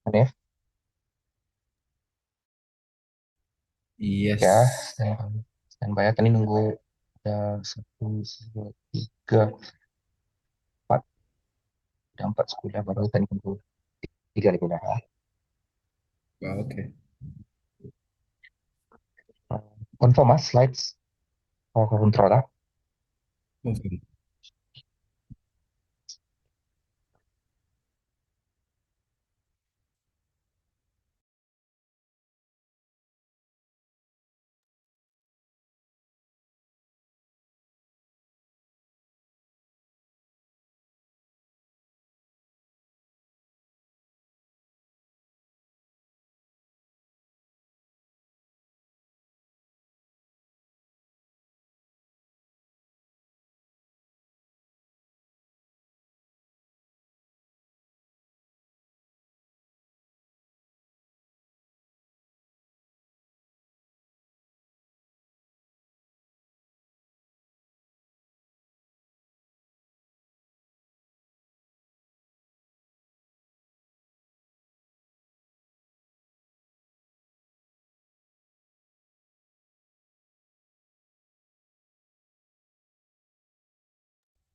Hanif, ya, Yes. standby ya. Tadi nunggu ada satu, dua, tiga, empat, ada empat sekolah baru tadi nunggu tiga lagi dah. Wah, oke. Confirm mas, slides, control lah. Mungkin.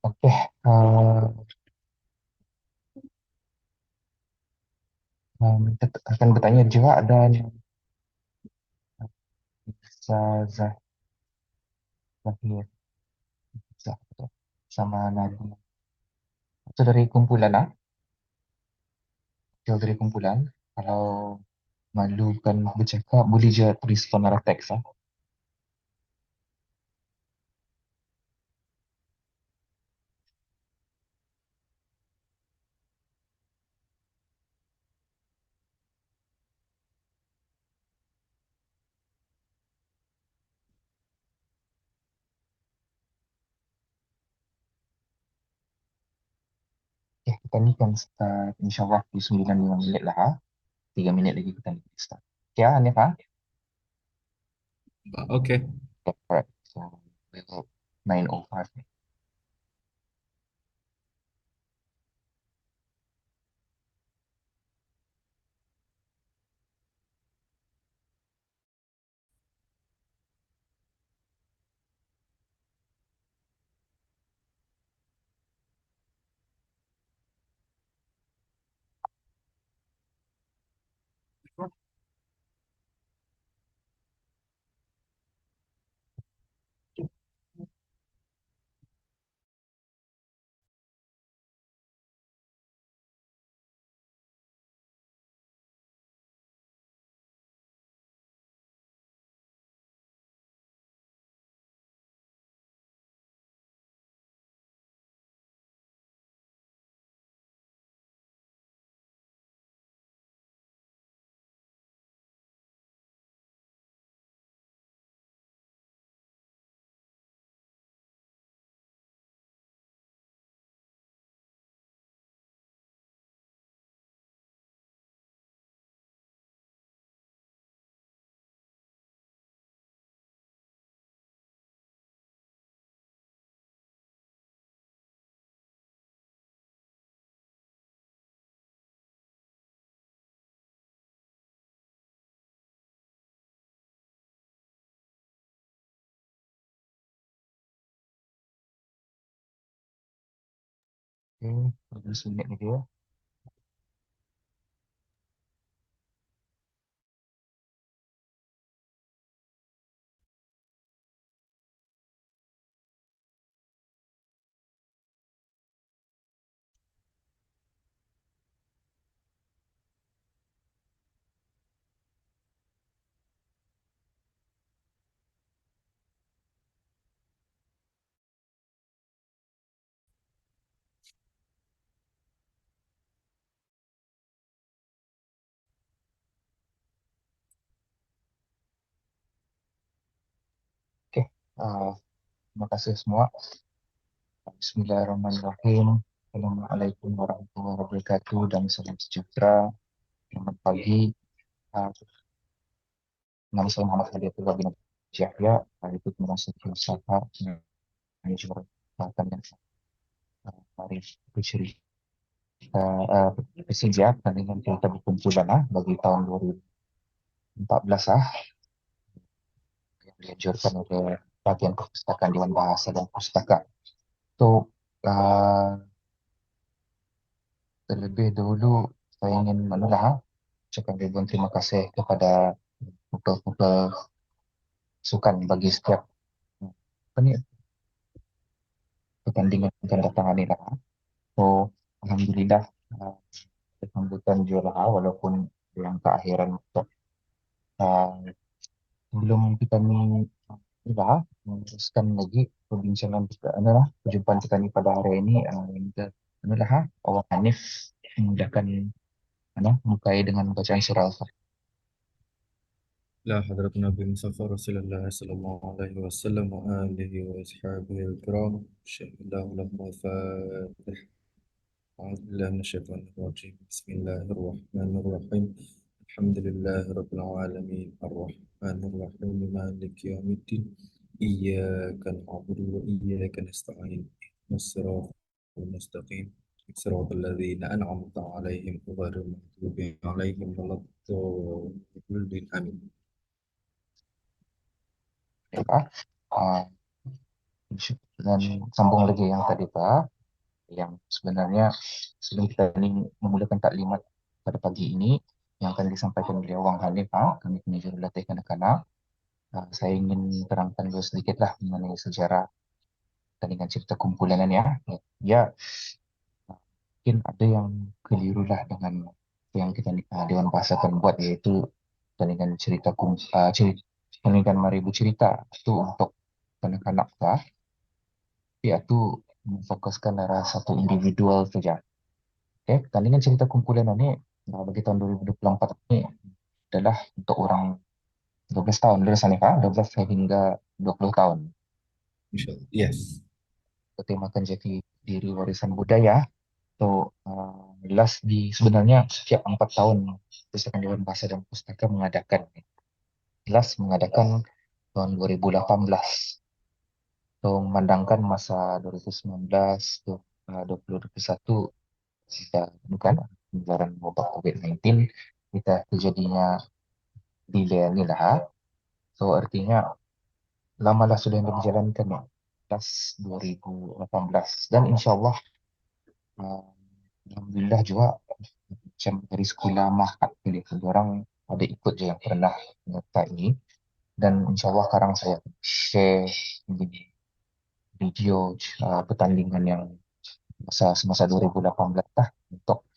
Oke, kita akan bertanya juga dan Zahir sama Nadia. Itu dari kumpulan ah, jauh dari kumpulan. Kalau malu kan bercakap, boleh je tulis pengarah teks ah. Oke, kita ni kan start insyaAllah di 95 minit lah ah. 3 minit lagi kita ni start. Oke, Hanif ah. Wah, oke. Okay, alright. So, we will 9:05. Oke, 12 minit lagi ya. Oke, uh, terima kasih semua. Bismillahirrahmanirrahim. Assalamualaikum warahmatullahi wabarakatuh dan salam sejahtera. Selamat pagi. Uh, Nama saya Muhammad Hadiatullah bin Yahya. Itu Universitas Usaha Manajemen Perbankan yang mari bercerita. uh, Persija pertandingan cerita berkumpulan bagi tahun 2014 yang dianjurkan oleh Bagian Perpustakaan Dewan Bahasa dan Pustaka. So, uh, terlebih dahulu saya ingin ucapkan ribuan terima kasih kepada pupil-pupil sukan bagi setiap apa ni, pertandingan yang akan datang ini lah. So, Alhamdulillah uh, sambutan juara walaupun yang keakhiran untuk uh, sebelum kita ni meneruskan lagi perbincangan kita perjumpaan kita ni pada hari ini kita awak Hanif memudahkan mukai dengan bacaan surah Al-Fatihah. لا حضرة النبي مصطفى رسول الله صلى الله عليه وسلم وآله وأصحابه الكرام شهد الله لهم الفاتح أعوذ بالله من الشيطان الرجيم بسم الله الرحمن الرحيم الحمد لله رب العالمين الرحمن الرحيم مالك يوم الدين إياك نعبد وإياك نستعين اهدنا الصراط المستقيم صراط الذين أنعمت عليهم غير المغضوب عليهم ولا الضالين آمين. Ya, uh, dan sambung lagi yang tadi Pak, yang sebenarnya sebelum kita ini memulakan taklimat pada pagi ini yang akan disampaikan oleh Wang Hanif, kami punya jurulatih kanak-kanak. Saya ingin terangkan dulu sedikitlah mengenai sejarah pertandingan cipta kumpulan ini Ya, mungkin ada yang keliru lah dengan yang kita Dewan Bahasa akan buat, iaitu pertandingan pertandingan Maribu Cerita itu untuk kanak-kanak tapi itu memfokuskan arah satu individual saja. Okay, pertandingan cerita kumpulan ini bagi tahun 2024 ini adalah untuk orang 12 tahun dari sana, 12 hingga 20 tahun. Inshallah. Yes. Bertemakan jati diri warisan budaya. So, last di sebenarnya setiap 4 tahun Pustakaan Dewan Bahasa dan Pustaka mengadakan tahun 2018. So, memandangkan masa 2019 ke 2021 kita bukan penularan wabak COVID-19, kita terjadinya delay ni lah. So, artinya lamalah sudah yang dijalankan plus 2018 dan insyaAllah uh, Alhamdulillah juga macam dari sekolah mahat pilih orang ada ikut je yang pernah menyertai dan insyaAllah sekarang saya share video pertandingan yang semasa 2018 lah untuk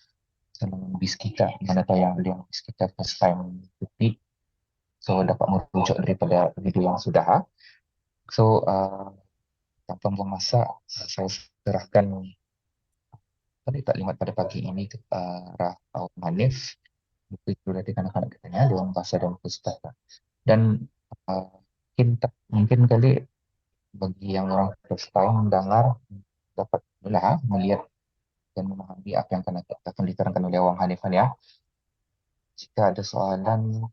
senang bis kita mana tahu yang bis kita first time repeat, so dapat merujuk daripada video yang sudah so tanpa buang masa saya serahkan tadi taklimat pada pagi ini ke Rahul Hanif, itu dari kanak-kanak katanya Dewan Bahasa dan Pustaka. Dan uh, mungkin kali bagi yang orang first time mendengar dapat melihat dan memahami apa yang akan diterangkan oleh Wang Hanif ya. Jika ada soalan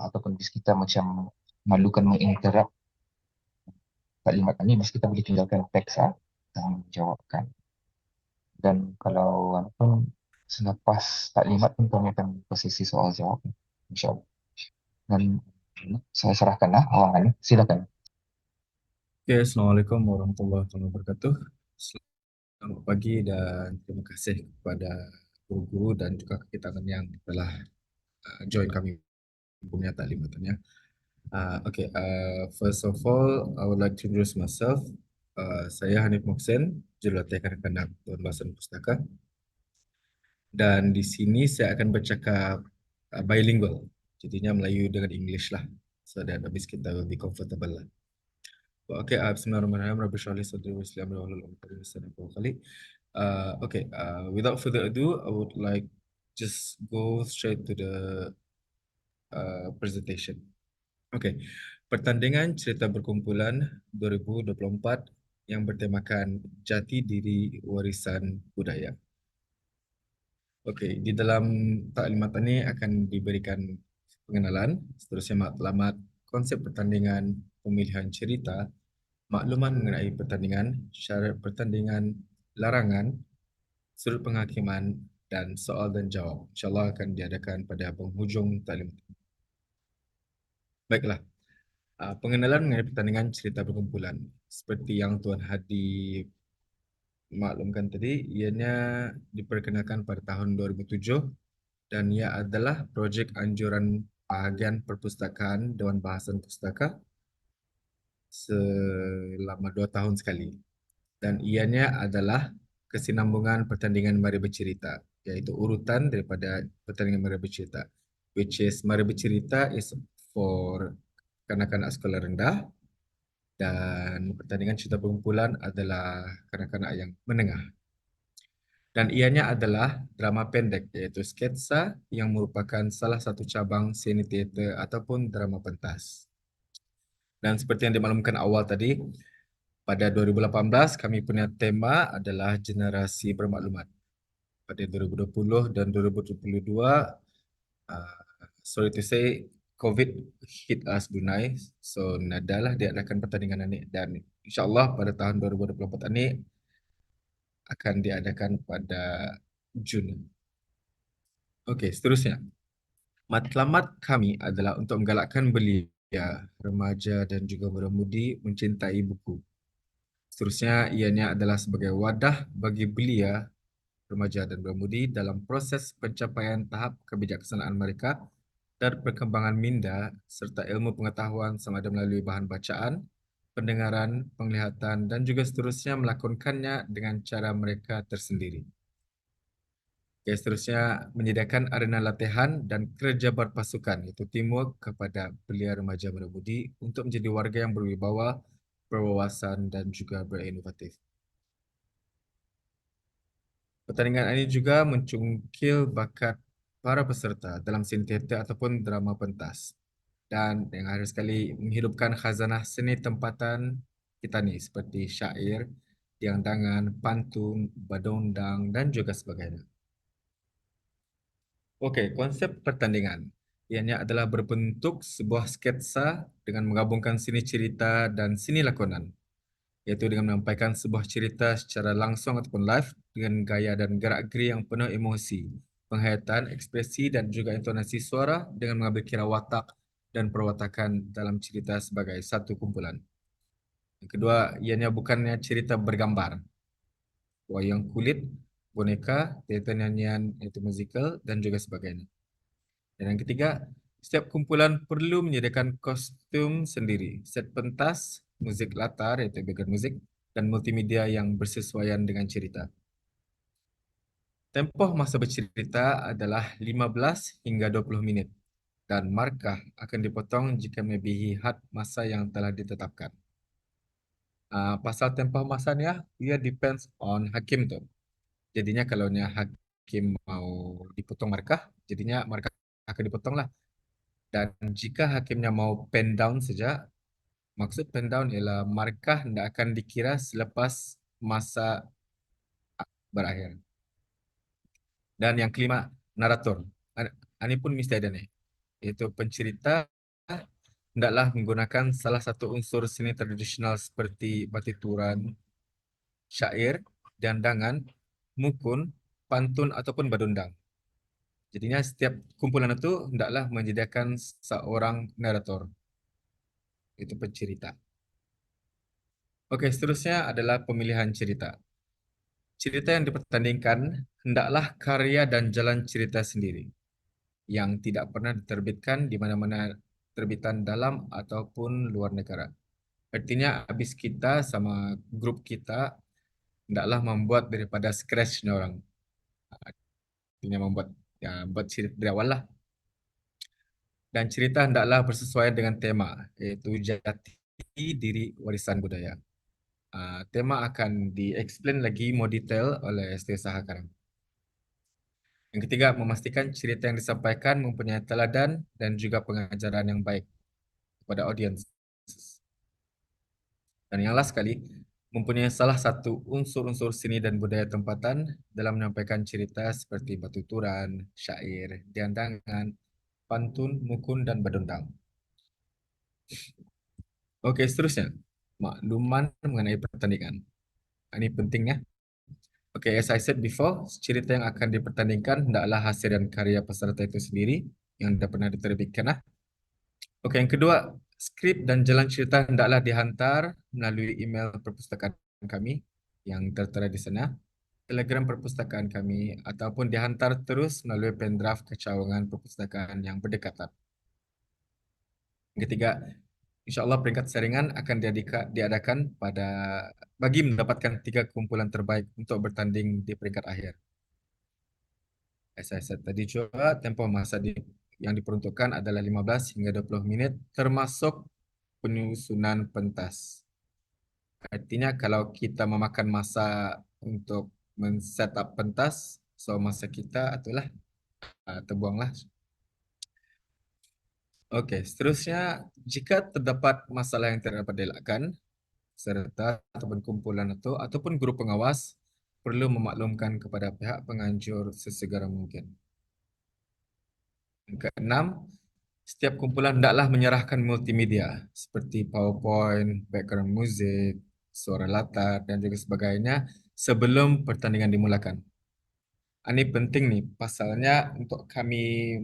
ataupun bis kita macam malukan menginterrupt taklimat ini, bis kita boleh tinggalkan teks dan menjawabkan. Dan kalau pun selepas taklimat pun kami akan posisi soal jawab, insyaAllah. Dan saya serahkan Wang Hanif, silakan. Oke, Assalamualaikum warahmatullahi wabarakatuh. Selamat pagi dan terima kasih kepada guru-guru dan juga kita yang telah join kami punya taklimatannya. First of all, I would like to introduce myself. Saya Hanif Moksen, jurulatih kanak-kanak Dewan Bahasa dan Pustaka. Dan di sini saya akan bercakap bilingual, jadinya Melayu dengan English lah. So that habis kita will be comfortable lah. Bismillahirrahmanirrahim. Rabbi shrah li sadri wa yassir li amri wahlul 'uqdatam min lisani yafqahu qawli. Without further ado, I would like just go straight to the presentation. Okay, pertandingan cerita berkumpulan 2024 yang bertemakan jati diri warisan budaya. Okay, di dalam taklimat ini akan diberikan pengenalan, seterusnya matlamat, konsep pertandingan, pemilihan cerita, makluman mengenai pertandingan, syarat pertandingan, larangan, sudut penghakiman, dan soal dan jawab. InsyaAllah akan diadakan pada penghujung taklim. Baiklah, pengenalan mengenai pertandingan cerita berkumpulan. Seperti yang Tuan Hadi maklumkan tadi, ianya diperkenalkan pada tahun 2007 dan ia adalah projek anjuran bahagian perpustakaan Dewan Bahasan Pustaka selama 2 tahun sekali. Dan ianya adalah kesinambungan pertandingan Mari Bercerita, iaitu urutan daripada pertandingan Mari Bercerita, which is Mari Bercerita is for kanak-kanak sekolah rendah dan pertandingan cerita berkumpulan adalah kanak-kanak yang menengah. Dan ianya adalah drama pendek iaitu sketsa yang merupakan salah satu cabang seni teater ataupun drama pentas. Dan seperti yang dimaklumkan awal tadi, pada 2018 kami punya tema adalah generasi bermaklumat. Pada 2020 dan 2022, uh, sorry to say, COVID hit us Brunei. So, nadalah diadakan pertandingan ini dan insyaAllah pada tahun 2024 ini akan diadakan pada Jun. Okey, seterusnya. Matlamat kami adalah untuk menggalakkan belia, remaja dan juga muda-mudi mencintai buku. Seterusnya, ianya adalah sebagai wadah bagi belia, remaja dan muda-mudi dalam proses pencapaian tahap kebijaksanaan mereka dan perkembangan minda serta ilmu pengetahuan sama ada melalui bahan bacaan, pendengaran, penglihatan dan juga seterusnya melakonkannya dengan cara mereka tersendiri. Okay, seterusnya menyediakan arena latihan dan kerja berpasukan iaitu teamwork kepada belia remaja muda-mudi untuk menjadi warga yang berwibawa, berwawasan dan juga berinovatif. Pertandingan ini juga mencungkil bakat para peserta dalam scene teater ataupun drama pentas. Dan yang akhir sekali menghidupkan khazanah seni tempatan kita ni seperti syair, diangdangan, pantun, badondang dan juga sebagainya. Okey, konsep pertandingan. Ianya adalah berbentuk sebuah sketsa dengan menggabungkan sini cerita dan sini lakonan, iaitu dengan menyampaikan sebuah cerita secara langsung ataupun live dengan gaya dan gerak-geri yang penuh emosi, penghayatan, ekspresi dan juga intonasi suara dengan mengambil kira watak dan perwatakan dalam cerita sebagai satu kumpulan. Yang kedua, ianya bukannya cerita bergambar, wayang kulit, boneka, teater nyanyian iaitu musical dan juga sebagainya. Dan yang ketiga, setiap kumpulan perlu menyediakan kostum sendiri, set pentas, muzik latar iaitu background muzik, dan multimedia yang bersesuaian dengan cerita. Tempoh masa bercerita adalah 15 hingga 20 minit dan markah akan dipotong jika melebihi had masa yang telah ditetapkan. Pasal tempoh masanya, ia depends on hakim tu. Jadinya kalau hakim mau dipotong markah, jadinya markah akan dipotong lah. Dan jika hakimnya mau pen down saja, maksud pen down ialah markah tidak akan dikira selepas masa berakhir. Dan yang kelima, narator. Ini pun mesti ada nih. Iaitu pencerita hendaklah menggunakan salah satu unsur seni tradisional seperti batituran, syair, dandangan, mukun, pantun ataupun badundang. Jadinya setiap kumpulan itu hendaklah menyediakan seorang narator. Itu pencerita. Okey, seterusnya adalah pemilihan cerita. Cerita yang dipertandingkan hendaklah karya dan jalan cerita sendiri yang tidak pernah diterbitkan di mana-mana terbitan dalam ataupun luar negara. Artinya habis kita sama grup kita hendaklah membuat daripada scratch ni orang. Artinya membuat buat cerita dari awal lah. Dan cerita hendaklah bersesuaian dengan tema iaitu jati diri warisan budaya. Tema akan di-explain lagi more detail oleh Setiausaha Karang. Yang ketiga, memastikan cerita yang disampaikan mempunyai teladan dan juga pengajaran yang baik kepada audiens. Dan yang last sekali, mempunyai salah satu unsur-unsur seni dan budaya tempatan dalam menyampaikan cerita seperti batuturan, syair, diandangan, pantun, mukun dan badundang. Okey, seterusnya, makluman mengenai pertandingan. Ini pentingnya. Okay, as I said before, cerita yang akan dipertandingkan hendaklah hasil dan karya peserta itu sendiri yang dah pernah diterbitkan lah. Okey, yang kedua, skrip dan jalan cerita hendaklah dihantar melalui email perpustakaan kami yang tertera di sana, Telegram perpustakaan kami ataupun dihantar terus melalui pendraft kecawangan perpustakaan yang berdekatan. Yang ketiga, insya-Allah peringkat saringan akan diadakan pada bagi mendapatkan 3 kumpulan terbaik untuk bertanding di peringkat akhir. As I said tadi juga, tempoh masa yang diperuntukkan adalah 15 hingga 20 minit termasuk penyusunan pentas. Artinya kalau kita memakan masa untuk men-set up pentas, so masa kita itulah terbuanglah. Okey, seterusnya jika terdapat masalah yang tidak dapat dielakkan, serta ataupun kumpulan itu ataupun guru pengawas perlu memaklumkan kepada pihak penganjur sesegera mungkin. Yang keenam, setiap kumpulan hendaklah menyerahkan multimedia seperti PowerPoint, background music, suara latar dan juga sebagainya sebelum pertandingan dimulakan. Ini penting nih, pasalnya untuk kami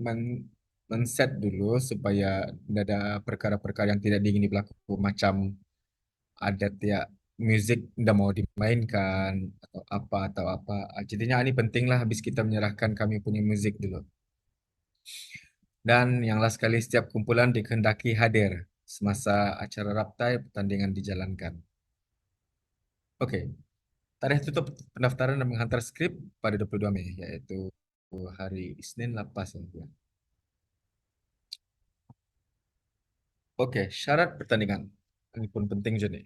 men-set dulu supaya tidak ada perkara-perkara yang tidak diingini berlaku macam ada tiap muzik tidak mau dimainkan atau apa. Jadinya ini pentinglah habis kita menyerahkan kami punya muzik dulu. Dan yang last sekali, setiap kumpulan dikehendaki hadir semasa acara raptai pertandingan dijalankan. Okey, tarikh tutup pendaftaran dan menghantar skrip pada 22 Mei, iaitu hari Isnin lepas ya. Okey, syarat pertandingan. Ini pun penting je ni.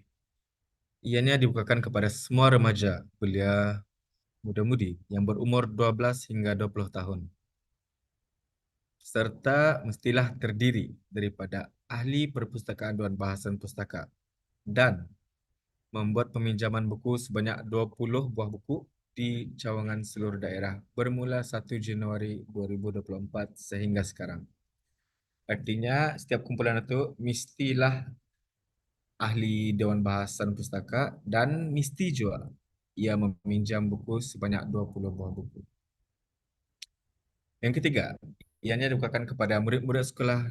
Ianya dibukakan kepada semua remaja, belia, muda-mudi yang berumur 12 hingga 20 tahun. Serta mestilah terdiri daripada ahli perpustakaan Dewan Bahasan Pustaka dan membuat peminjaman buku sebanyak 20 buah buku di cawangan seluruh daerah bermula 1 Januari 2024 sehingga sekarang. Artinya setiap kumpulan itu mestilah ahli Dewan Bahasan Pustaka dan mesti juga ia meminjam buku sebanyak 20 buah buku. Yang ketiga, ianya dibukakan kepada murid-murid sekolah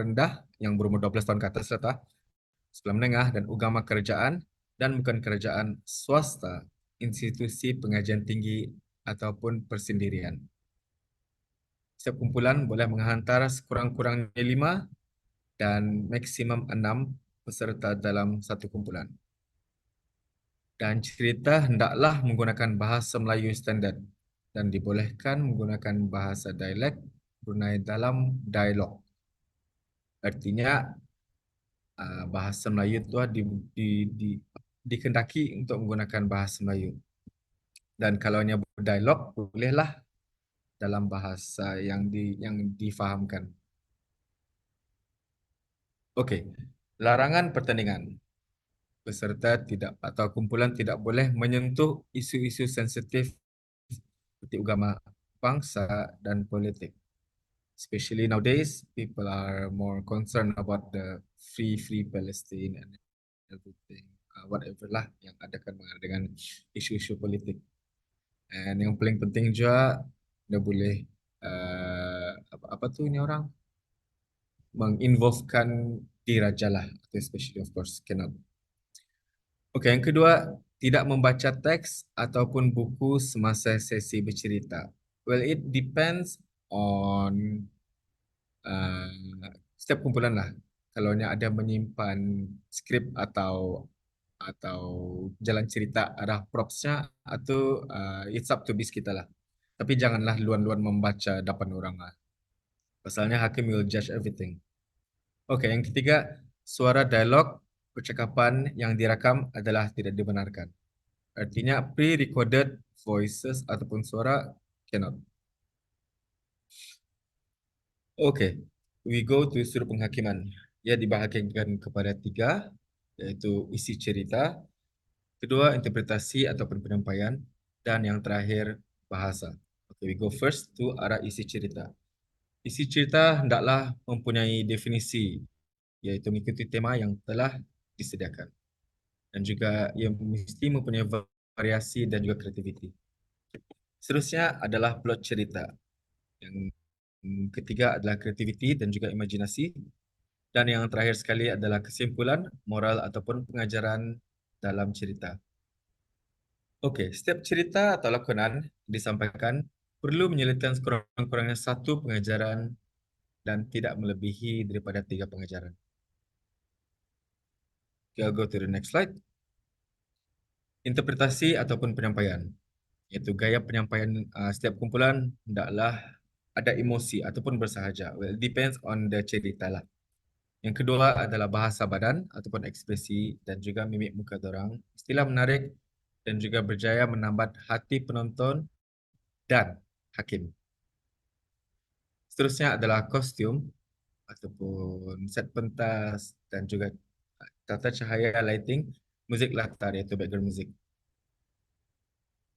rendah yang berumur 12 tahun ke atas serta sekolah menengah dan agama kerajaan dan bukan kerajaan swasta, institusi pengajian tinggi ataupun persendirian. Setiap kumpulan boleh menghantar sekurang-kurangnya 5 dan maksimum 6 peserta dalam satu kumpulan. Dan cerita hendaklah menggunakan bahasa Melayu standard dan dibolehkan menggunakan bahasa dialek Brunei dalam dialog. Artinya bahasa Melayu itu dikendaki untuk menggunakan bahasa Melayu. Dan kalau hanya berdialog, bolehlah dalam bahasa yang difahamkan. Okey, larangan pertandingan. Peserta tidak atau kumpulan tidak boleh menyentuh isu-isu sensitif seperti agama, bangsa dan politik. Especially nowadays, people are more concerned about the free Palestine and everything, whatever lah yang ada kaitan dengan isu-isu politik. And yang paling penting juga, dia boleh apa tu ni orang menginvolvekan diraja lah, especially of course cannot. Okey, yang kedua, tidak membaca teks ataupun buku semasa sesi bercerita. Well, it depends on uh, setiap kumpulan lah. Kalau ada menyimpan skrip atau jalan cerita arah propsnya atau it's up to bis kita lah. Tapi janganlah luan-luan membaca depan orang lah. Pasalnya hakim will judge everything. Okey, yang ketiga, suara dialog percakapan yang direkam adalah tidak dibenarkan. Artinya pre-recorded voices ataupun suara cannot. Okay, we go to sudut penghakiman. Ia dibahagikan kepada 3, iaitu isi cerita, kedua interpretasi ataupun penyampaian, dan yang terakhir bahasa. Okay, we go first to arah isi cerita. Isi cerita hendaklah mempunyai definisi, iaitu mengikuti tema yang telah disediakan. Dan juga ia mesti mempunyai variasi dan juga kreativiti. Seterusnya adalah plot cerita. Yang ketiga adalah kreativiti dan juga imajinasi. Dan yang terakhir sekali adalah kesimpulan, moral ataupun pengajaran dalam cerita. Okey, setiap cerita atau lakonan disampaikan perlu menyelipkan sekurang-kurangnya satu pengajaran dan tidak melebihi daripada tiga pengajaran. Okay, I'll go to the next slide. Interpretasi ataupun penyampaian, iaitu gaya penyampaian setiap kumpulan hendaklah ada emosi ataupun bersahaja. Well, it depends on the cerita lah. Yang kedua adalah bahasa badan ataupun ekspresi dan juga mimik muka dorang. Istilah menarik dan juga berjaya menambat hati penonton dan hakim. Seterusnya adalah kostum ataupun set pentas dan juga tata cahaya lighting, muzik latar iaitu background music.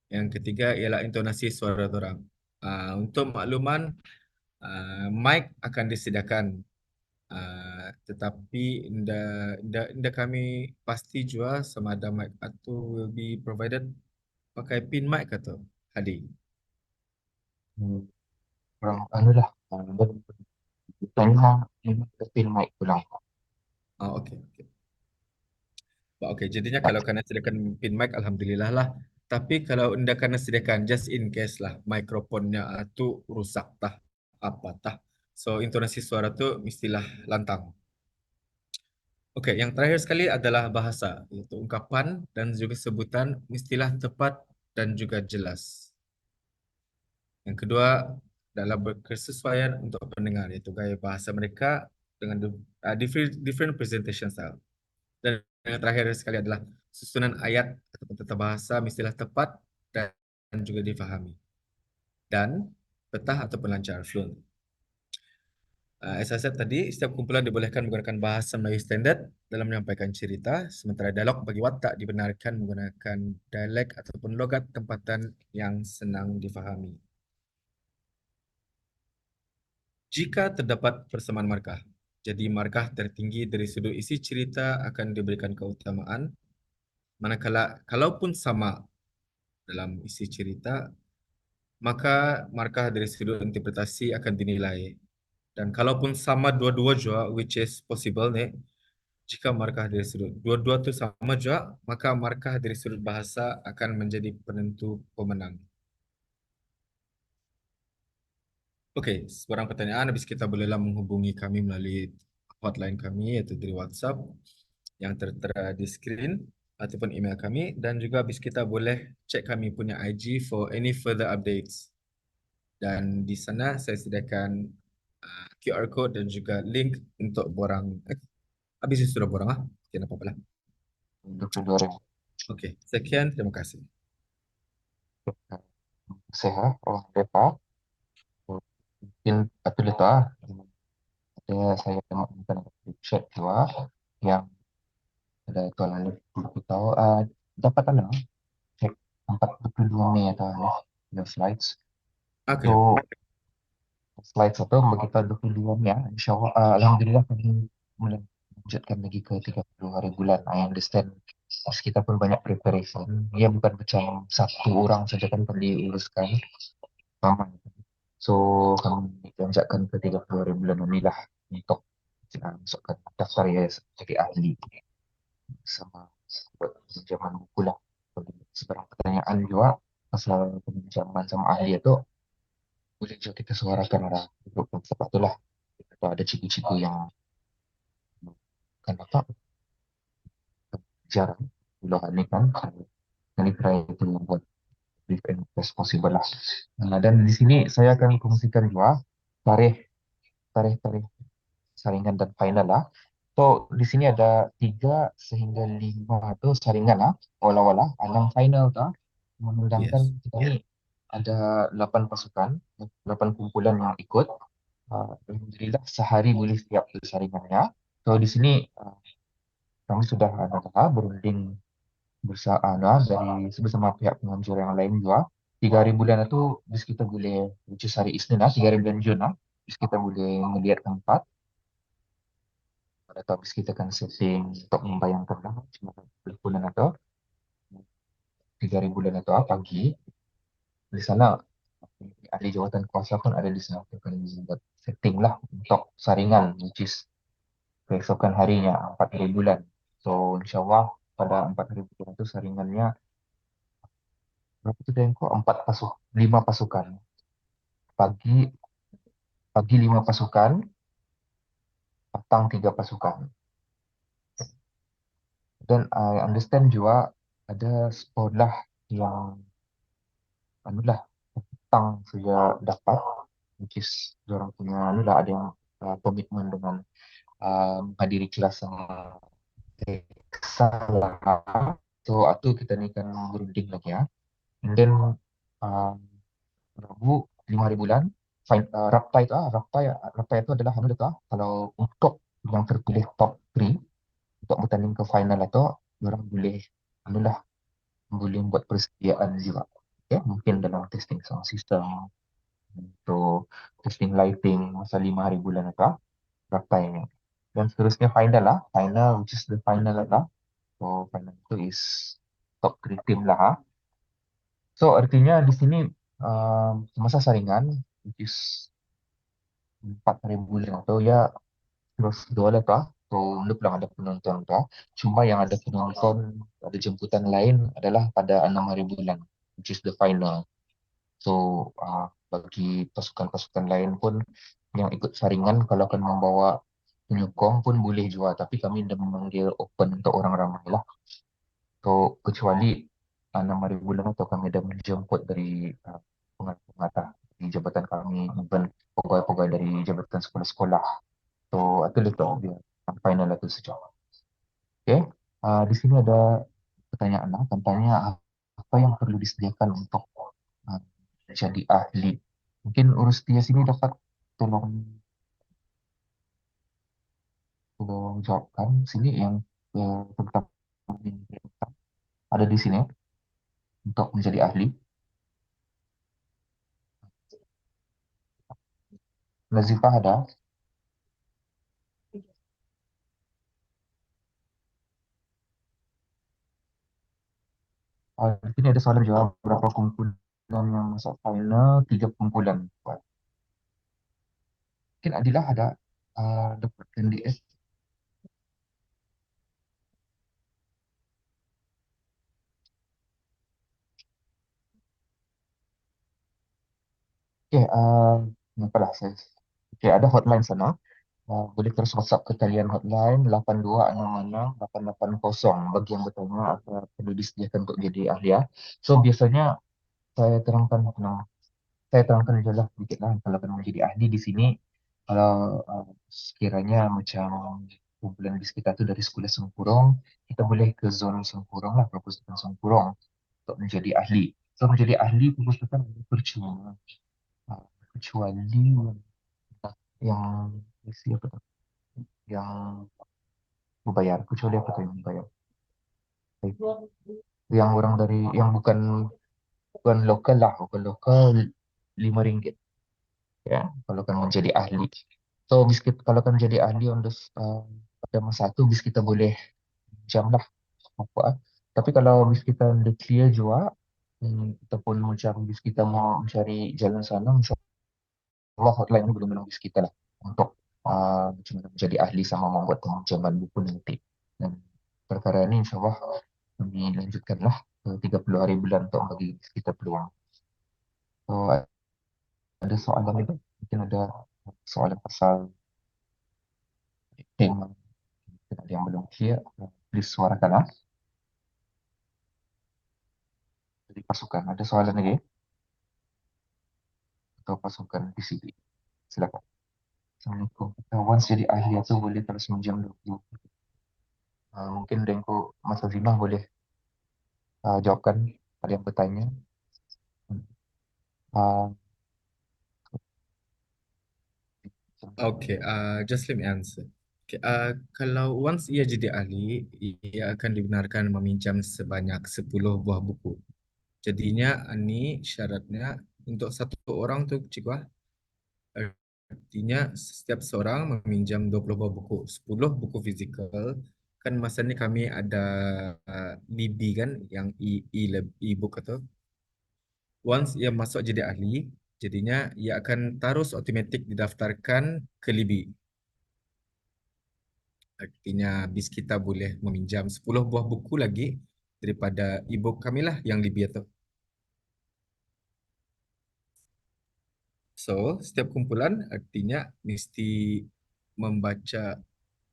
Yang ketiga ialah intonasi suara dorang. Untuk makluman, mic akan disediakan, tetapi inda kami pasti jua sama ada mic itu will be provided pakai pin mic atau Hadi. Hmm, kurang anu lah. Tanya ini ke film naik pulang. Okey, okey. Okey, jadinya kalau kena sediakan pin mic alhamdulillah lah. Tapi kalau anda kena sediakan just in case lah mikrofonnya tu rusak tah apa tah. So intonasi suara tu mestilah lantang. Okey, yang terakhir sekali adalah bahasa, iaitu ungkapan dan juga sebutan mestilah tepat dan juga jelas. Yang kedua adalah berkesesuaian untuk pendengar, iaitu gaya bahasa mereka dengan different presentation style. Dan yang terakhir sekali adalah susunan ayat atau tata bahasa mestilah tepat dan juga difahami. Dan petah ataupun lancar, fluent. As I said tadi, setiap kumpulan dibolehkan menggunakan bahasa Melayu standard dalam menyampaikan cerita, sementara dialog bagi watak dibenarkan menggunakan dialek ataupun logat tempatan yang senang difahami. Jika terdapat persamaan markah, jadi markah tertinggi dari sudut isi cerita akan diberikan keutamaan, manakala kalaupun sama dalam isi cerita, maka markah dari sudut interpretasi akan dinilai. Dan kalaupun sama dua-dua jua, which is possible ni, jika markah dari sudut dua-dua tu sama jua, maka markah dari sudut bahasa akan menjadi penentu pemenang. Okey, sebarang pertanyaan habis kita bolehlah menghubungi kami melalui hotline kami iaitu dari WhatsApp yang tertera di skrin ataupun email kami dan juga habis kita boleh cek kami punya IG for any further updates. Dan di sana saya sediakan QR code dan juga link untuk borang. Habis itu sudah borang ah. Okey, apa-apa lah. 22 ribu. Okey, sekian, terima kasih. Sehat, orang data. Mungkin satu data. Ada saya tengok di chat juga yang ada tuan Alif beritahu dapat anda cek 42 Mei atau Alif the slides. Okey, So slide satu begitu 22 Mei ya. InsyaAllah alhamdulillah kami melanjutkan lagi ke 30 hari bulan. I understand kita pun banyak preparation. Ya bukan macam satu orang saja kan perlu diuruskan. Sama. So kami lanjutkan ke 30 hari bulan inilah untuk masukkan daftar ya jadi ahli sama buat pinjaman buku lah. Kalau sebarang pertanyaan juga pasal pinjaman sama ahli itu boleh juga kita suarakan lah di grup WhatsApp itulah. Kalau ada ciku-ciku yang kan apa jarang puluhan ini kan ini try itu buat brief and best possible lah. Dan di sini saya akan kongsikan juga tarikh tarikh saringan dan final lah. So di sini ada 3 sehingga 5 tu saringan lah, wala-wala. Yang final tu mengundangkan yes. kita ni ada 8 pasukan, 8 kumpulan yang ikut. Alhamdulillah sehari boleh siap tu saringannya. So di sini kami sudah ada berunding bersama dari bersama pihak penganjur yang lain juga. 3 hari bulan itu bis kita boleh, which is hari Isnin lah, 3 hari bulan Jun lah, bis kita boleh melihat tempat atau habis kita akan setting untuk membayangkan lah cuma bulan atau 23 hari bulan itu pagi, di sana ahli jawatan kuasa pun ada di sana. Kita akan buat setting lah untuk saringan, which is keesokan harinya 4 hari bulan. So insya Allah pada 4 hari bulan itu saringannya berapa tuh Dengko? 5 pasukan. Pagi pagi 5 pasukan, petang 3 pasukan. Dan I understand juga ada sekolah yang anulah petang saja dapat, which is orang punya anulah ada yang komitmen dengan menghadiri kelas yang salah. So itu kita ni kan berunding lagi ya. And then uh, Rabu 5 hari bulan, Raptai itu adalah anu itu kalau untuk yang terpilih top 3 untuk bertanding ke final itu orang boleh anulah boleh buat persediaan juga. Ya, mungkin dalam testing sound system, untuk testing lighting masa 5 hari bulan itu Raptai ini. Dan seterusnya final lah, final which is the final lah. So final itu is top 3 team lah. So artinya di sini semasa saringan which is 4 hari bulan atau ya terus dua lah kah. So lu bilang ada penonton kah. Cuma yang ada penonton, ada jemputan lain adalah pada 6 hari bulan which is the final. So bagi pasukan-pasukan lain pun yang ikut saringan kalau akan membawa penyokong pun boleh juga. Tapi kami dah memanggil open untuk orang ramai lah. So kecuali 6 hari bulan atau kami dah menjemput dari pengatah di jabatan kami, even pegawai-pegawai dari jabatan sekolah-sekolah. So itu letak dia final itu saja. Okay. Di sini ada pertanyaan lah. Tentangnya apa yang perlu disediakan untuk uh, jadi ahli. Mungkin urus dia sini dapat tolong tolong jawabkan sini yang tentang ada di sini untuk menjadi ahli. Nazifah ada. Di sini ada soalan jawab berapa kumpulan yang masuk final, 3 kumpulan. Mungkin Adilah ada dapat NDS. Okay, apalah saya. Okay, ada hotline sana. Boleh terus WhatsApp ke talian hotline 8266 880 bagi yang bertanya apa perlu disediakan untuk jadi ahli ya. So biasanya saya terangkan saya terangkan je lah sedikit lah kalau kena menjadi ahli di sini kalau sekiranya macam kumpulan bis kita tu dari sekolah Sempurong, kita boleh ke zona Sempurong lah, perpustakaan Sempurong untuk menjadi ahli. So menjadi ahli perpustakaan ada percuma. Kecuali yang isi apa tu? Yang berbayar. Kecuali apa tu yang berbayar? Yang orang dari yang bukan lokal lah, bukan lokal RM5 ya kalau kan menjadi ahli. So bis kita, kalau kan menjadi ahli pada masa itu bis kita boleh jam lah apa. Tapi kalau bis kita dah clear juga ataupun macam bis kita mau mencari jalan sana, insya Allah hotline ni belum menunggu kita lah untuk macam mana menjadi ahli sama membuat peminjaman buku nanti. Dan perkara ini insya Allah kami lanjutkanlah ke 30 hari bulan untuk bagi kita peluang. So ada soalan itu, mungkin ada soalan pasal tema yang belum clear, please suarakan lah dari pasukan. Ada soalan lagi atau pasukan PCB? Silakan. Assalamualaikum. Once jadi ahli itu boleh terus minjam 20. Mungkin Dengko Mas Azimah boleh jawabkan ada yang bertanya. Uh, Okay, just let me answer. Okay, kalau once ia jadi ahli, ia akan dibenarkan meminjam sebanyak 10 buah buku. Jadinya ini syaratnya untuk satu orang tu cikgu, artinya setiap seorang meminjam 20 buah buku, 10 buku fizikal kan masa ni kami ada Libby kan yang e-book atau once ia masuk jadi ahli, jadinya ia akan terus otomatik didaftarkan ke Libby. Artinya bis kita boleh meminjam 10 buah buku lagi daripada e-book kami lah yang Libby atau. So, setiap kumpulan artinya mesti membaca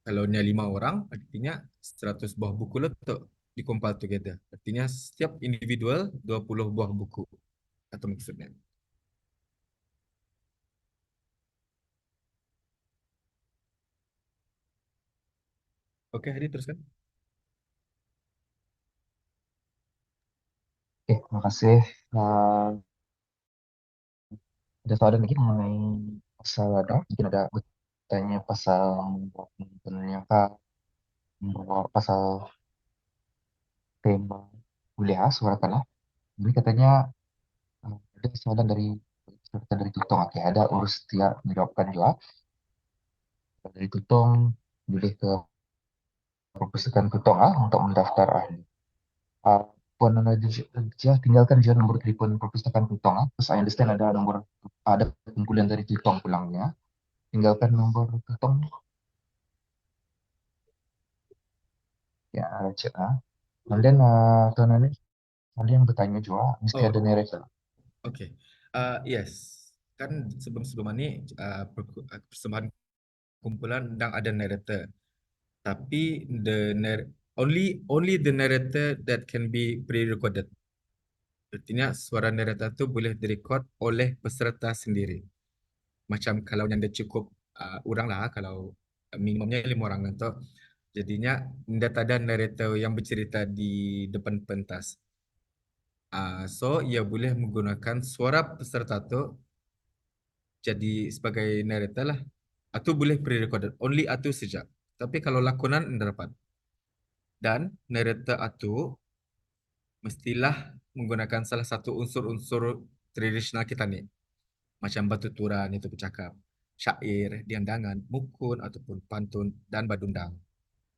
kalau ni 5 orang, artinya 100 buah buku lah untuk dikumpul together. Artinya setiap individual 20 buah buku atau maksudnya. Okey, Hadi teruskan. Oke, terima kasih. Uh, ada soalan lagi mengenai pasal ada, mungkin ada bertanya pasal sebenarnya kak, pasal tema kuliah suara lah. Ini katanya ada soalan dari peserta dari Tutong. Oke, ada urus dia menjawabkan juga. Dari Tutong boleh ke perpustakaan Tutong untuk mendaftar ahli. Uh, Puan Nana Dia tinggalkan je nombor telefon perpustakaan Tutong. Terus I understand ada kumpulan dari Tutong pulangnya. Tinggalkan nombor Tutong. Ya, cek. And then, Tuan Nana, ada yang bertanya juga, mesti Oh, ada narrator. okey. Yes. Kan sebelum-sebelum ni persembahan kumpulan dan ada narrator. Tapi only the narrator that can be pre-recorded. Artinya suara narrator tu boleh direkod oleh peserta sendiri. Macam kalau yang dia cukup orang lah, kalau minimumnya 5 orang tu. Jadinya dia tak ada narrator yang bercerita di depan pentas. So ia boleh menggunakan suara peserta tu jadi sebagai narrator lah. Atau boleh pre-recorded. Only atau saja. Tapi kalau lakonan anda dapat. Dan narrator itu mestilah menggunakan salah satu unsur-unsur tradisional kita ni. Macam batu turan itu bercakap, syair, diandangan, mukun ataupun pantun dan badundang.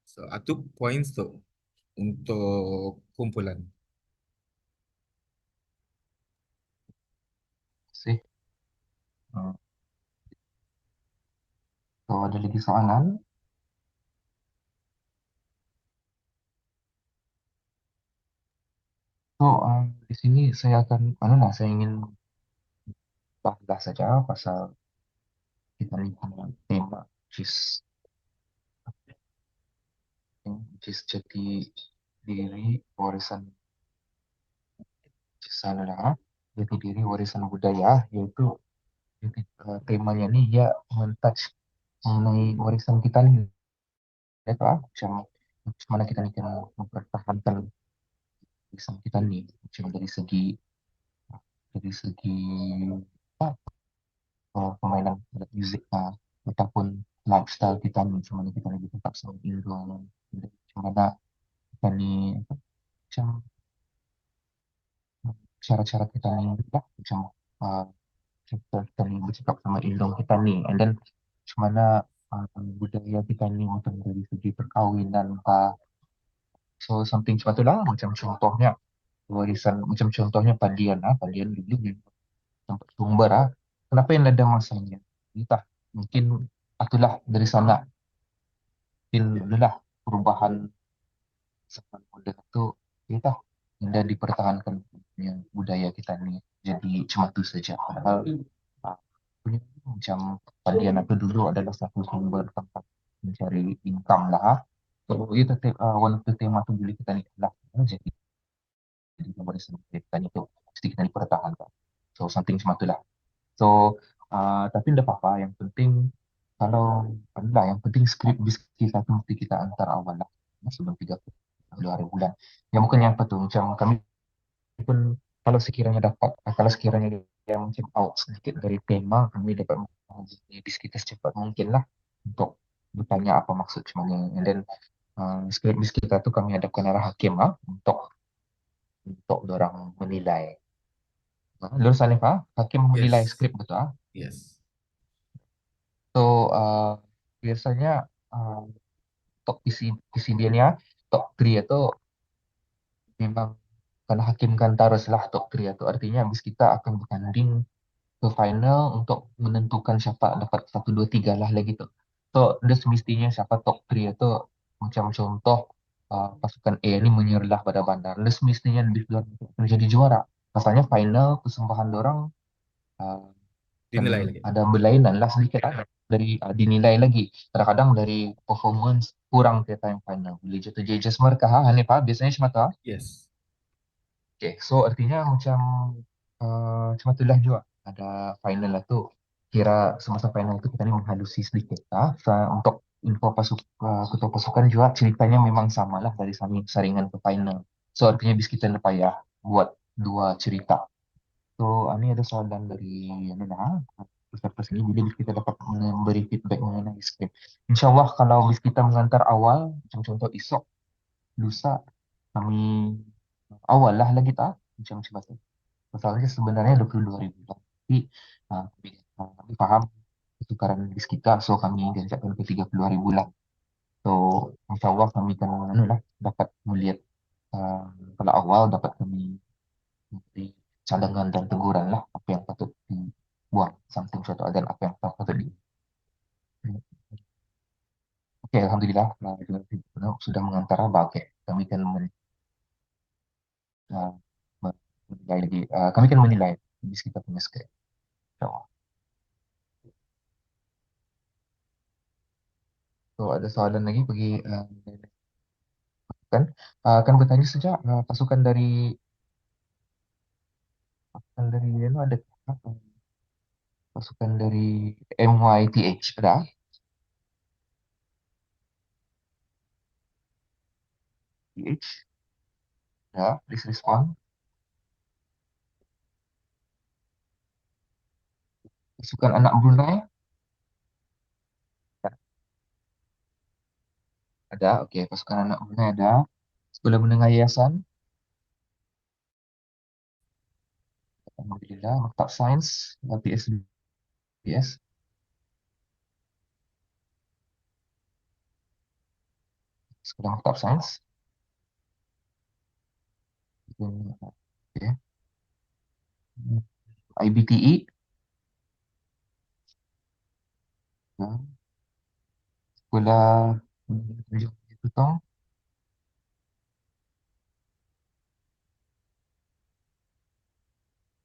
So, itu points tu untuk kumpulan. Sih. So, ada lagi soalan. So, di sini saya akan, saya ingin bahas saja pasal kita ni punya tema, jati diri warisan sana, jati diri warisan budaya, yaitu temanya ni dia mentouch mengenai warisan kita ni, ya tak? Macam mana kita ni kena mempertahankan warisan kita ni, macam dari segi permainan alat muzik ataupun lifestyle kita ni, macam mana kita ni tetap sama Indo, macam mana kita ni macam cara-cara kita ni lah, macam uh, kita ni bercakap sama indung kita ni, and then macam mana budaya kita ni macam dari segi perkahwinan so something macam tu lah, macam contohnya warisan, macam contohnya padian dulu ni tempat sumber kenapa yang ada masanya, entah mungkin itulah dari sana, mungkin adalah perubahan zaman moden tu, entah yang dipertahankan punya budaya kita ni jadi cuma tu saja, padahal punya macam padian itu dulu adalah satu sumber tempat mencari income lah. So itu one of the tema tu boleh kita ni lah. Jadi boleh sebut kita ni tu mesti kita ni pertahankan. So something macam tu lah. So tapi tidak apa-apa. Yang penting kalau adalah yang penting skrip biski satu mesti kita antar awal lah sebelum 3 hari bulan. Yang bukan yang apa tu macam kami pun kalau sekiranya dia mungkin out sedikit dari tema, kami dapat menghubungi kita secepat mungkin lah untuk bertanya apa maksud sebenarnya. And then skrip bis kita tu kami hadapkan arah hakim untuk orang menilai. Lurus Alif hakim menilai Yes, skrip betul yes. So biasanya top PCD-nya top 3 itu memang karena hakim kan taruhlah top 3 itu artinya habis kita akan bertanding ke final untuk menentukan siapa dapat satu 2 3 lah lagi tuh. So, dia semestinya siapa top 3 itu macam contoh pasukan A ini menyerlah pada bandar. Dia semestinya lebih duluan untuk menjadi juara. Pasalnya final persembahan orang uh, kan Dinilai lagi. ada berlainan lah sedikit ada dari dinilai lagi. Kadang-kadang dari performance kurang ke time final. Boleh jatuh judges mereka ha Hanif ha biasanya semata. Yes. Okay, so artinya macam macam itulah juga. Ada final lah tu. Kira semasa final itu kita ni menghalusi sedikit. Untuk info ketua pasukan juga ceritanya memang sama lah dari saringan ke final. So artinya bis kita nak payah buat dua cerita. So ini ada soalan dari ini lah. Peserta sini bila bis kita dapat memberi feedback mengenai skrip. InsyaAllah kalau bis kita mengantar awal, macam contoh esok, lusa, kami awal lah lagi tak? Macam tu. Totalnya sebenarnya 22.000. Tapi kami, kami faham pertukaran di kita, so kami ganjakan ke 32.000 lah. So, insya Allah kami akan anu lah, dapat melihat uh, kalau awal dapat kami memberi cadangan dan teguran lah apa yang patut dibuang, something suatu dan apa yang tak patut di. Oke, Alhamdulillah, sudah mengantar bagai kami akan uh, menilai lagi, kami akan menilai di kita punya skrip. InsyaAllah. So, ada soalan lagi bagi kan akan bertanya saja pasukan dari itu ada pasukan dari MYTH ada TH ada please respond. Pasukan anak Brunei ada, okey, pasukan anak Brunei ada, sekolah menengah yayasan Alhamdulillah, Maktab Sains LPSBS, sekolah Maktab Sains, okey, IBTE ya. Sekolah Tanjung Tutong,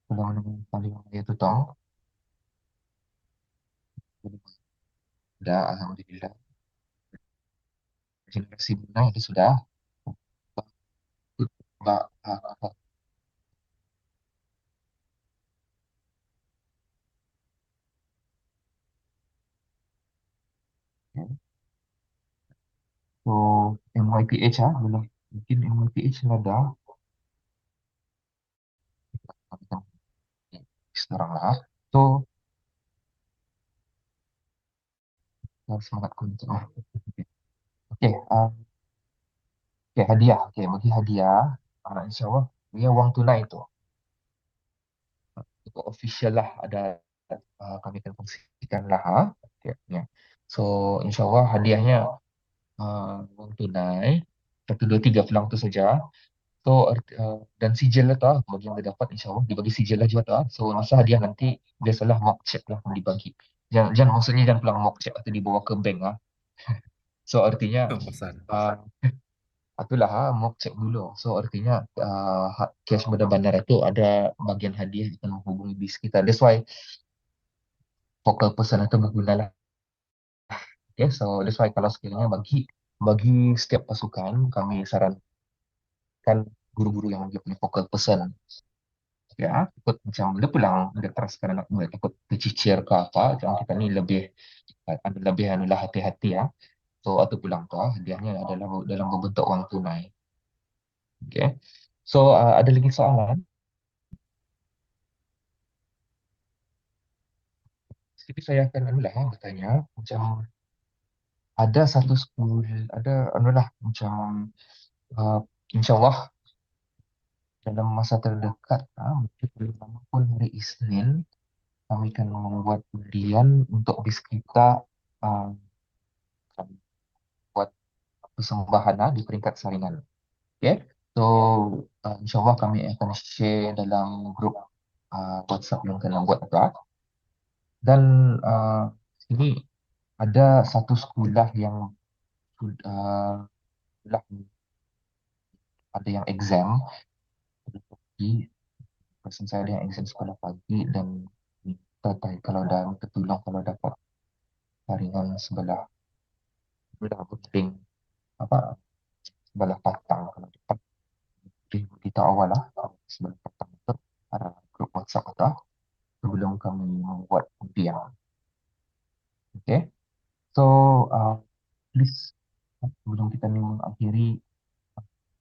sekolah menengah Tanjung Tutong ada, Alhamdulillah. Generasi Brunei itu sudah. Mbak, okay. So MYPH belum, mungkin MYPH ada sekarang lah. So semangat untuk okay, okay, hadiah. Okay, bagi hadiah, insyaAllah punya wang tunai itu itu official lah ada, kami akan kongsikan lah okay, ya. So insyaAllah hadiahnya wang tunai 1, 2, 3 pelang tu saja. So dan sijil lah tu bagi yang dah dapat insyaAllah dibagi sijil lah juga tu So masa hadiah nanti biasalah mock check lah yang dibagi. Jangan maksudnya jangan pulang mock check atau dibawa ke bank So artinya Pasar. uh, itulah mock check dulu. So artinya cash pada bandar itu ada bagian hadiah yang akan menghubungi bis kita. That's why focal person itu berguna lah. Okay, so that's why kalau sekiranya bagi setiap pasukan kami sarankan guru-guru yang dia punya focal person ya takut macam dia pulang dia teraskan anak murid takut tercicir ke apa jangan kita ni lebih anulah hati-hati so atau pulang tu hadiahnya adalah dalam berbentuk wang tunai. Okay, so ada lagi soalan. Jadi saya akan anulah bertanya macam ada satu school ada anulah macam uh, insyaallah dalam masa terdekat mungkin belum pun hari Isnin kami akan membuat undian untuk bis kita uh, buat persembahan di peringkat saringan. Okay. So, insyaAllah kami akan share dalam grup WhatsApp yang kena buat tu. Dan sini ada satu sekolah yang sudah ada yang exam pagi. Pesan saya ada yang exam sekolah pagi dan kita tahu kalau dah minta tolong kalau dapat saringan sebelah penting apa sebelah petang kalau dapat kita awal lah sebelah petang itu ada grup WhatsApp atau sebelum kami membuat undian. Okay. So, please sebelum kita ni mengakhiri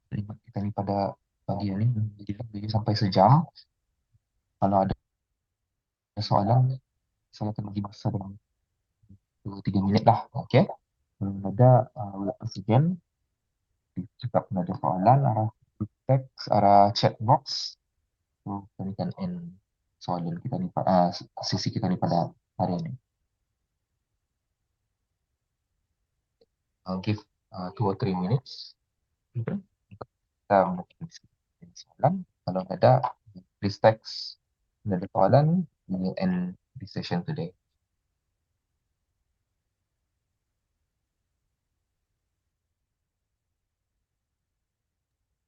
terlibat kita ni pada pagi ini jadi sampai sejam. Kalau ada soalan, saya akan bagi masa dalam 2-3 minit lah. Okay. Kalau ada again, cakap pun ada soalan arah teks, arah chat box. So, kami akan end soalan kita ni, sesi kita ni pada hari ini. I'll give 2 or 3 minutes. Okay. Kita mungkin soalan. Kalau ada, please text. Kalau ada soalan, we will end the session today.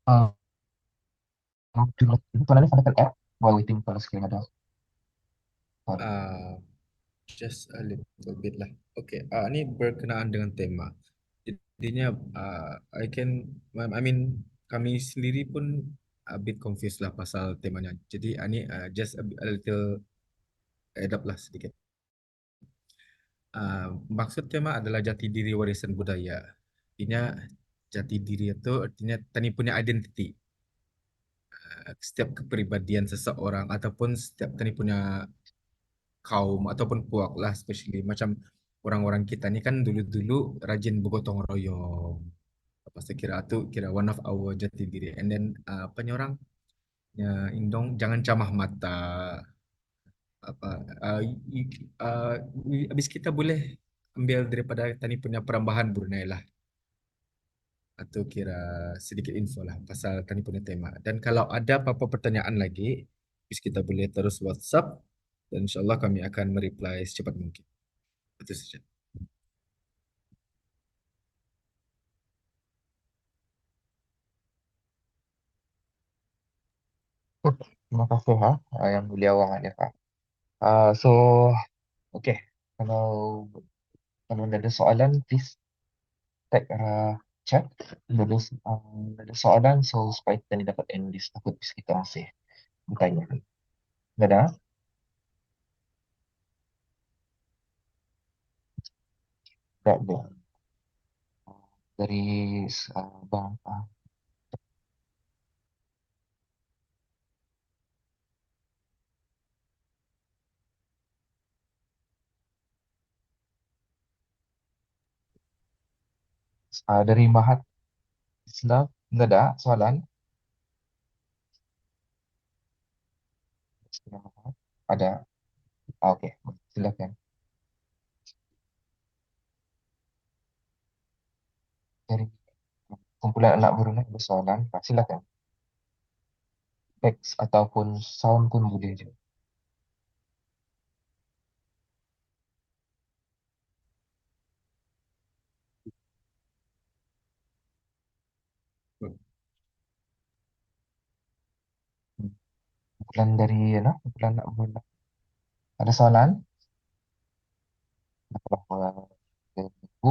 Uh, soalan ni pada app while waiting for the screen ada soalan. Uh, just a little bit lah. Okay, ni berkenaan dengan tema. Jadinya, I mean, kami sendiri pun a bit confused lah pasal temanya. Jadi, ni just a little add up lah sedikit. Maksud tema adalah jati diri warisan budaya. Artinya, jati diri itu artinya tani punya identiti. Setiap kepribadian seseorang ataupun setiap tani punya kaum ataupun puak lah, especially macam orang-orang kita ni kan dulu-dulu rajin bergotong royong. Apa saya kira tu kira one of our jati diri. And then apa ni orang ya, Indong jangan camah mata apa habis kita boleh ambil daripada tadi punya perambahan Brunei lah atau kira sedikit info lah pasal tadi punya tema. Dan kalau ada apa-apa pertanyaan lagi, habis kita boleh terus WhatsApp dan insyaAllah kami akan mereply secepat mungkin. Itu saja. Terima kasih yang mulia Wang Alif. So, okay. Kalau ada soalan, please tag chat. Ada soalan, so supaya kita ni dapat end this takut kita masih bertanya. Ada? Tak ada. Dari Bang dari Mahat Islam, enggak ada soalan? Ada. Okey, silakan. Dari kumpulan anak Brunei ada soalan, silakan. Teks ataupun sound pun boleh je. Kumpulan dari kumpulan anak Brunei. Ada soalan? Bahawa ibu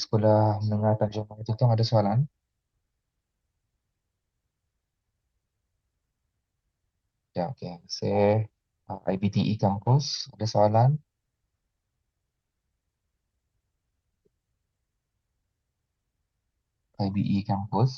sekolah menengah Tanjung itu tuh ada soalan? Ya, okey. Saya IBTE kampus ada soalan? IBE kampus